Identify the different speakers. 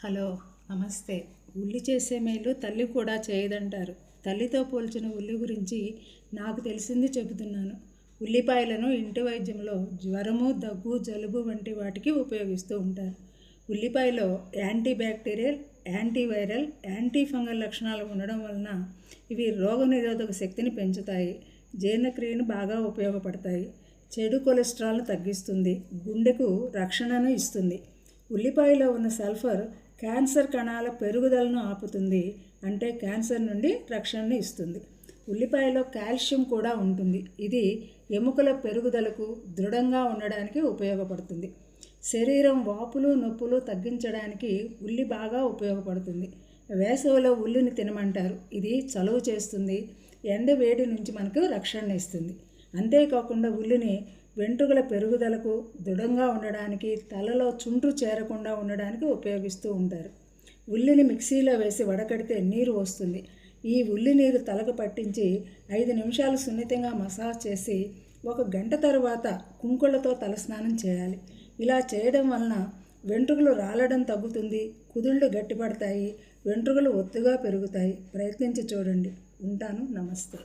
Speaker 1: Hello, నమస్తే. ఉల్లి చేసే మేలు తల్లి కూడా చేయదంటారు. తల్లితో పోల్చిన ఉల్లి గురించి నాకు తెలిసింది చెబుతున్నాను. ఉల్లిపాయలను ఇంటి వైద్యంలో జ్వరము, దగ్గు, జలుబు వంటి వాటికి ఉపయోగిస్తూ ఉంటారు. ఉల్లిపాయలో anti bacterial, antiviral, anti fungal లక్షణాలు ఉండడం వలన ఇవి రోగనిరోధక శక్తిని పెంచుతాయి, జీర్ణక్రియను బాగా ఉపయోగపడతాయి, చెడు కొలెస్ట్రాల్ను తగ్గిస్తుంది, గుండెకు రక్షణను ఇస్తుంది. ఉల్లిపాయలో ఉన్న సల్ఫర్ క్యాన్సర్ కణాల పెరుగుదలను ఆపుతుంది, అంటే క్యాన్సర్ నుండి రక్షణను ఇస్తుంది. ఉల్లిపాయలో కాల్షియం కూడా ఉంటుంది. ఇది ఎముకల పెరుగుదలకు, దృఢంగా ఉండడానికి ఉపయోగపడుతుంది. శరీరం వాపులు, నొప్పులు తగ్గించడానికి ఉల్లి బాగా ఉపయోగపడుతుంది. వేసవిలో ఉల్లిని తినమంటారు. ఇది చలువ చేస్తుంది, ఎండ వేడి నుంచి మనకు రక్షణ ఇస్తుంది. అంతేకాకుండా ఉల్లిని వెంట్రుకల పెరుగుదలకు, దృఢంగా ఉండడానికి, తలలో చుండ్రు చేరకుండా ఉండడానికి ఉపయోగిస్తూ ఉంటారు. ఉల్లిని మిక్సీలో వేసి వడకడితే నీరు వస్తుంది. ఈ ఉల్లి నీరు తలకు పట్టించి 5 నిమిషాలు సున్నితంగా మసాజ్ చేసి 1 గంట తర్వాత కుంకుళ్ళతో తలస్నానం చేయాలి. ఇలా చేయడం వలన వెంట్రుకలు రాలడం తగ్గుతుంది, కుదుళ్ళు గట్టిపడతాయి, వెంట్రుకలు ఒత్తుగా పెరుగుతాయి. ప్రయత్నించి చూడండి. ఉంటాను. నమస్తే.